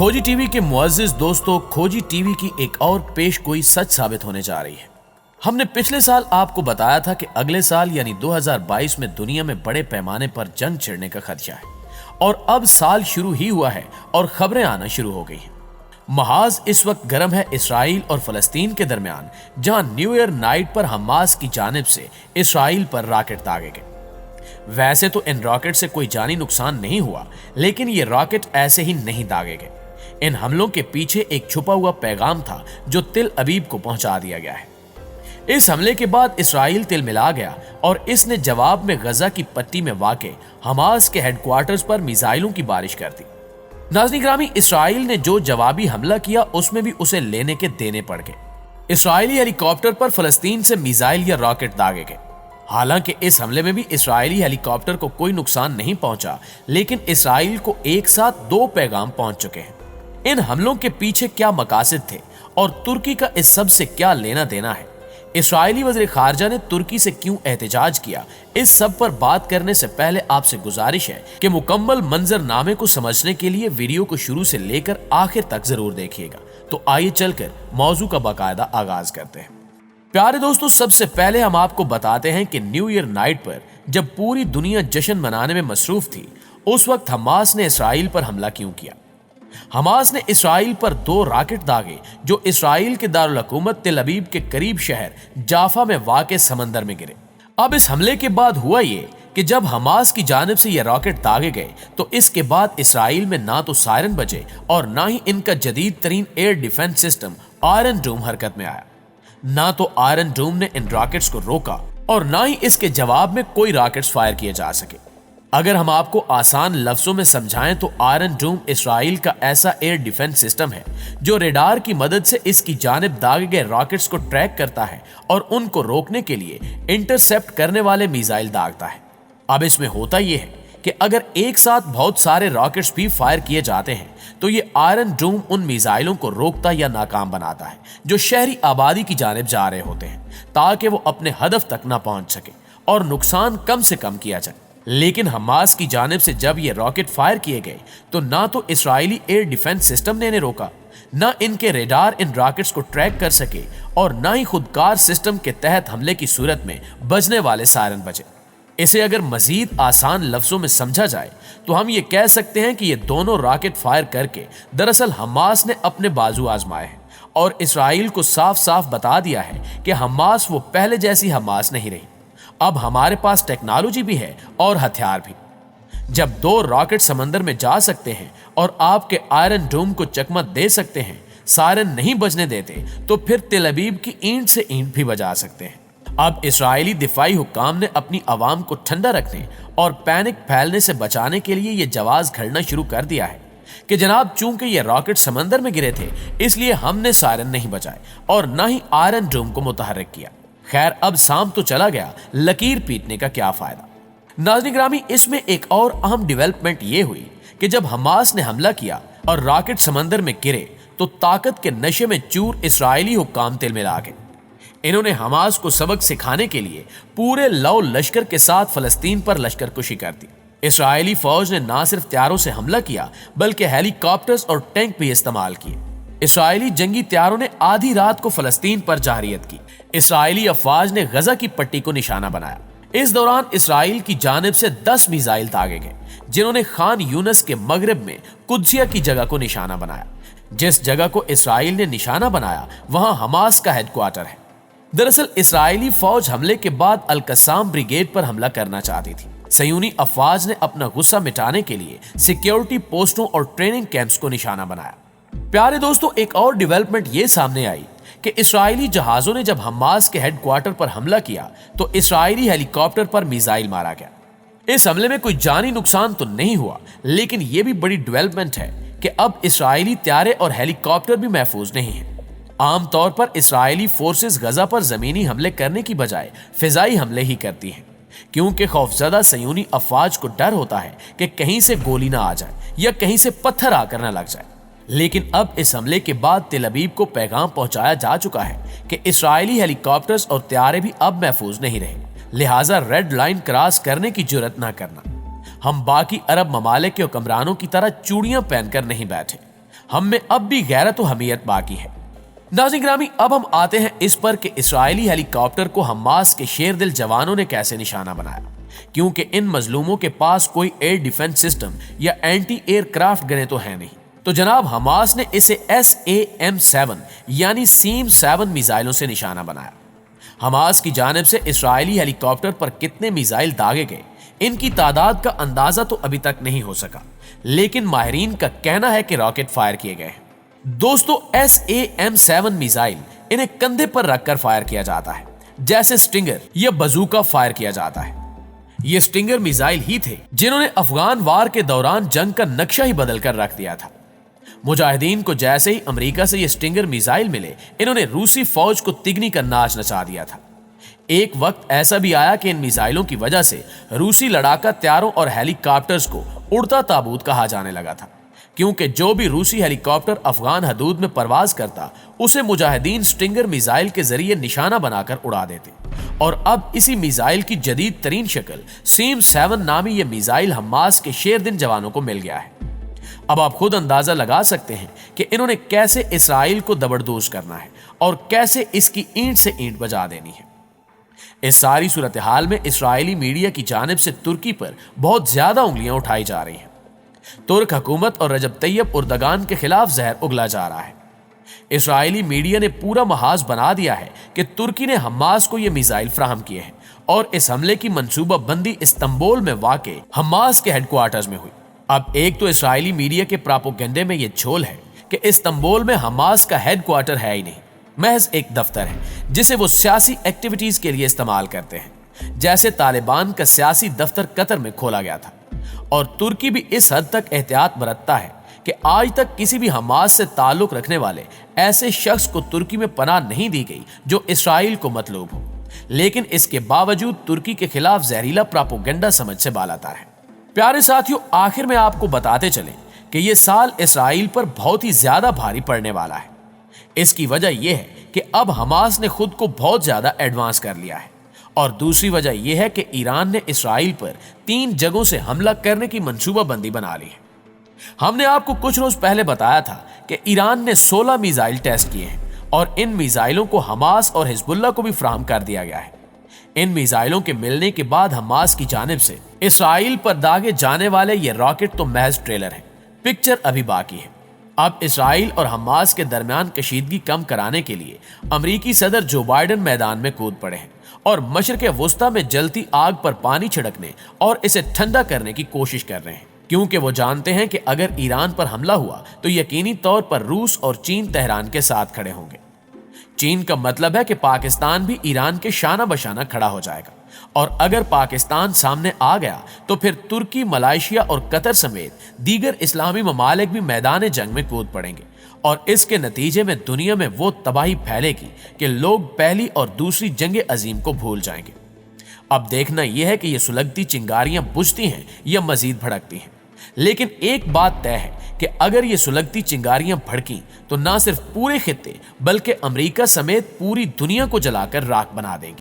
खोजी टीवी के मुअज़्ज़िज़ दोस्तों, खोजी टीवी की एक और पेशगोई सच साबित होने जा रही है। हमने पिछले साल आपको बताया था कि अगले साल यानी 2022 में दुनिया में बड़े पैमाने पर जंग छिड़ने का खदशा है और अब साल शुरू ही हुआ है और खबरें आना शुरू हो गई हैं। महाज इस वक्त गर्म है इसराइल और फलस्तीन के दरमियान, जहां न्यू ईयर नाइट पर हमास की जानिब से इसराइल पर रॉकेट दागे गए। वैसे तो इन रॉकेट से कोई जानी नुकसान नहीं हुआ, लेकिन ये रॉकेट ऐसे ही नहीं दागे गए। इन हमलों के पीछे एक छुपा हुआ पैगाम था जो तिल अबीब को पहुंचा दिया गया है। इस हमले के बाद इसराइल तिलमिला गया और इसने जवाब में गजा की पट्टी में वाक़े हमास के हेडक्वार्टर्स पर मिसाइलों की बारिश कर दी। नाज़रीन ग्रामी, इसराइल ने जो जवाबी हमला किया उसमें भी उसे लेने के देने पड़ गए। इसराइली हेलीकॉप्टर पर फलस्तीन से मिसाइल या रॉकेट दागे गए। हालांकि इस हमले में भी इसराइली हेलीकॉप्टर को कोई नुकसान नहीं पहुंचा, लेकिन इसराइल को एक साथ दो पैगाम पहुंच चुके हैं। इन हमलों के पीछे क्या मकासद थे और तुर्की का इस सब से क्या लेना देना है? इसराइली वज़ीर ख़ारजा ने तुर्की से क्यों एहतजाज किया? इस सब पर बात करने से पहले आपसे गुजारिश है कि मुकम्मल मंजरनामे को समझने के लिए वीडियो को शुरू से लेकर आखिर तक जरूर देखिएगा। तो आइए चलकर मौजू का बाकायदा आगाज करते हैं। प्यारे दोस्तों, सबसे पहले हम आपको बताते हैं कि न्यू ईयर नाइट पर जब पूरी दुनिया जश्न मनाने में मसरूफ थी, उस वक्त हमास ने इसराइल पर हमला क्यों किया। हमास ने इसराइल पर दो रॉकेट दागे जो इसराइल के दारुल हुकूमत तिल अबीब के करीब शहर जाफा में वाक़े समंदर में गिरे। अब इस हमले के बाद हुआ ये कि जब हमास की जानिब से ये रॉकेट दागे गए तो इसके बाद इसराइल में ना तो सायरन बजे और ना ही इनका जदीद तरीन एयर डिफेंस सिस्टम आयरन डोम हरकत में आया। ना तो आयरन डोम ने इन रॉकेट्स को रोका और ना ही इसके जवाब में कोई रॉकेट्स फायर किए जा सके। अगर हम आपको आसान लफ्जों में समझाएं तो आयरन डोम इसराइल का ऐसा एयर डिफेंस सिस्टम है जो रेडार की मदद से इसकी जानिब दागे गए रॉकेट्स को ट्रैक करता है और उनको रोकने के लिए इंटरसेप्ट करने वाले मिसाइल दागता है। अब इसमें होता यह है कि अगर एक साथ बहुत सारे रॉकेट्स भी फायर किए जाते हैं तो ये आयरन डोम उन मिसाइलों को रोकता या नाकाम बनाता है जो शहरी आबादी की जानिब जा रहे होते हैं, ताकि वो अपने हदफ तक ना पहुंच सके और नुकसान कम से कम किया जाए। लेकिन हमास की जानिब से जब ये रॉकेट फायर किए गए तो ना तो इसराइली एयर डिफेंस सिस्टम ने इन्हें रोका, ना इनके रेडार इन रॉकेट्स को ट्रैक कर सके और ना ही खुदकार सिस्टम के तहत हमले की सूरत में बजने वाले सायरन बजे। इसे अगर मजीद आसान लफ्जों में समझा जाए तो हम ये कह सकते हैं कि ये दोनों रॉकेट फायर करके दरअसल हमास ने अपने बाजू आजमाए हैं और इसराइल को साफ साफ बता दिया है कि हमास वो पहले जैसी हमास नहीं रही। अब हमारे पास टेक्नोलॉजी भी है और हथियार भी। जब दो रॉकेट समंदर में जा सकते हैं और आपके आयरन डोम को चकमा दे सकते हैं, सायरन नहीं बजने देते, तो फिर तिल अबीब की ईंट से ईंट भी बजा सकते हैं। अब इसराइली दिफाई हुक्काम ने अपनी आवाम को ठंडा रखने और पैनिक फैलने से बचाने के लिए ये जवाज घड़ना शुरू कर दिया है कि जनाब, चूंकि ये रॉकेट समंदर में गिरे थे इसलिए हमने सायरन नहीं बजाए और ना ही आयरन डोम को मुतहर्रिक किया। खैर, अब शाम तो चला गया, लकीर पीटने का क्या फायदा। नाज़रीन ग्रामी, इसमें एक और अहम डेवलपमेंट ये हुई कि जब हमास ने हमला किया और रॉकेट समंदर में गिरे तो ताकत के नशे में चूर इसराइली हुक्काम तिलमिला गए। इन्होंने हमास को सबक सिखाने के लिए पूरे लौ लश्कर के साथ फलस्तीन पर लश्करकुशी कर दी। इसराइली फौज ने ना सिर्फ त्यारों से हमला किया बल्कि हेलीकॉप्टर्स और टैंक भी इस्तेमाल किए। इसराइली जंगी त्यारों ने आधी रात को फलस्तीन पर जारियत की। इसराइली अफवाज ने गजा की पट्टी को निशाना बनाया। इस दौरान इसराइल की जानिब से 10 मिसाइल दागे गए जिन्होंने खान यूनस के मगरब में कुद्सिया की जगह को निशाना बनाया। जिस जगह को इसराइल ने निशाना बनाया वहां हमास का हेडक्वार्टर है। दरअसल इसराइली फौज हमले के बाद अल कसाम ब्रिगेड पर हमला करना चाहती थी। सयूनी अफवाज ने अपना गुस्सा मिटाने के लिए सिक्योरिटी पोस्टों और ट्रेनिंग कैंप्स को निशाना बनाया। प्यारे दोस्तों, एक और डेवलपमेंट ये सामने आई कि इसराइली जहाजों ने जब हमास के हेडक्वार्टर पर हमला किया तो इसराइली हेलीकॉप्टर पर मिसाइल मारा गया। इस हमले में कोई जानी नुकसान तो नहीं हुआ, लेकिन यह भी बड़ी डेवलपमेंट है कि अब इसराइली त्यारे और हेलीकॉप्टर भी महफूज नहीं है। आमतौर पर इसराइली फोर्सेस गजा पर जमीनी हमले करने की बजाय फिजाई हमले ही करती हैं, क्योंकि खौफजदा सयूनी अफवाज को डर होता है कि कहीं से गोली ना आ जाए या कहीं से पत्थर आकर ना लग जाए। लेकिन अब इस हमले के बाद तिल अबीब को पैगाम पहुंचाया जा चुका है कि इसराइली हेलीकॉप्टर्स और त्यारे भी अब महफूज नहीं रहे, लिहाजा रेड लाइन क्रॉस करने की जुर्रत ना करना। हम बाकी अरब ममालिक के हुक्मरानों की तरह चूड़ियां पहनकर नहीं बैठे। हम में अब भी गैरत व हमीयत बाकी है। नाज़रीन ग्रामी, अब हम आते हैं इस पर कि इसराइली हेलीकॉप्टर को हमास के शेरदिल जवानों ने कैसे निशाना बनाया, क्योंकि इन मजलूमों के पास कोई एयर डिफेंस सिस्टम या एंटी एयरक्राफ्ट गने तो है नहीं। तो जनाब हमास ने इसे SAM-7 यानी सीम-7 मिसाइलों से निशाना बनाया। हमास की जानिब से इसराइली हेलीकॉप्टर पर कितने मिसाइल दागे गए, इनकी तादाद का अंदाजा तो अभी तक नहीं हो सका, लेकिन माहिरीन का कहना है कि रॉकेट फायर किए गए। दोस्तों, SAM-7 मिसाइल इन्हें कंधे पर रखकर फायर किया जाता है, जैसे स्टिंगर या बजूका फायर किया जाता है। ये स्टिंगर मिसाइल ही थे जिन्होंने अफगान वार के दौरान जंग का नक्शा ही बदल कर रख दिया था। मुजाहिदीन को जैसे ही अमेरिका से ये स्टिंगर मिसाइल मिले, इन्होंने रूसी फौज को तिगनी का नाच नचा दिया था। एक वक्त ऐसा भी आया कि इन मिसाइलों की वजह से रूसी लड़ाका तैयारों और हेलीकॉप्टर्स को उड़ता ताबूत कहा जाने लगा था, क्योंकि जो भी रूसी हेलीकॉप्टर अफगान हदूद में परवाज करता उसे मुजाहिदीन स्टिंगर मिसाइल के जरिए निशाना बनाकर उड़ा देते। और अब इसी मिसाइल की जदीद तरीन शक्ल सीम-7 नामी यह मिसाइल हमास के शेरदिन जवानों को मिल गया है। अब आप खुद अंदाजा लगा सकते हैं कि इन्होंने कैसे इसराइल को दबरदोज करना है और कैसे इसकी ईंट से ईंट बजा देनी है। इस सारी सूरत हाल में इसराइली मीडिया की जानिब से तुर्की पर बहुत ज्यादा उंगलियां उठाई जा रही हैं। तुर्क हुकूमत और रजब तैयब उर्दगान के खिलाफ जहर उगला जा रहा है। इसराइली मीडिया ने पूरा महाज बना दिया है कि तुर्की ने हमास को यह मिसाइल फराहम किए हैं और इस हमले की मंसूबा बंदी इस्तांबुल में वाक़े हमास के हेडक्वार्टर्स में हुई। अब एक तो इसराइली मीडिया के प्रोपेगेंडे में यह झोल है कि इस्तांबुल में हमास का हेडक्वार्टर है ही नहीं, महज एक दफ्तर है जिसे वो सियासी एक्टिविटीज के लिए इस्तेमाल करते हैं, जैसे तालिबान का सियासी दफ्तर कतर में खोला गया था। और तुर्की भी इस हद तक एहतियात बरतता है कि आज तक किसी भी हमास से ताल्लुक रखने वाले ऐसे शख्स को तुर्की में पनाह नहीं दी गई जो इसराइल को मतलूब हो, लेकिन इसके बावजूद तुर्की के खिलाफ जहरीला प्रोपेगेंडा समझ से बालातर है। प्यारे साथियों, आखिर में आपको बताते चलें कि यह साल इसराइल पर बहुत ही ज्यादा भारी पड़ने वाला है। इसकी वजह यह है कि अब हमास ने खुद को बहुत ज्यादा एडवांस कर लिया है, और दूसरी वजह यह है कि ईरान ने इसराइल पर 3 जगहों से हमला करने की मंसूबाबंदी बना ली है। हमने आपको कुछ रोज पहले बताया था कि ईरान ने 16 मिसाइल टेस्ट किए हैं और इन मिसाइलों को हमास और हिजबुल्लाह को भी फराहम कर दिया गया है। इन मिसाइलों के मिलने के बाद हमास की जानिब से इसराइल पर दागे जाने वाले ये रॉकेट तो महज ट्रेलर है, पिक्चर अभी बाकी है। अब इसराइल और हमास के दरमियान कशीदगी कम कराने के लिए अमरीकी सदर जो बाइडेन मैदान में कूद पड़े हैं और मशरिक़ वुस्ता में जलती आग पर पानी छिड़कने और इसे ठंडा करने की कोशिश कर रहे हैं, क्योंकि वो जानते हैं कि अगर ईरान पर हमला हुआ तो यकीनी तौर पर रूस और चीन तेहरान के साथ खड़े होंगे। चीन का मतलब है कि पाकिस्तान भी ईरान के शाना बशाना खड़ा हो जाएगा, और अगर पाकिस्तान सामने आ गया तो फिर तुर्की, मलेशिया और कतर समेत दीगर इस्लामी ममालिक भी मैदान जंग में कूद पड़ेंगे, और इसके नतीजे में दुनिया में वो तबाही फैलेगी कि लोग पहली और दूसरी जंग अजीम को भूल जाएंगे। अब देखना यह है कि ये सुलगती चिंगारियां बुझती हैं या मजीद भड़कती हैं, लेकिन एक बात तय है कि अगर ये सुलगती चिंगारियां भड़की तो ना सिर्फ पूरे खित्ते बल्कि अमेरिका समेत पूरी दुनिया को जलाकर राख बना देंगी।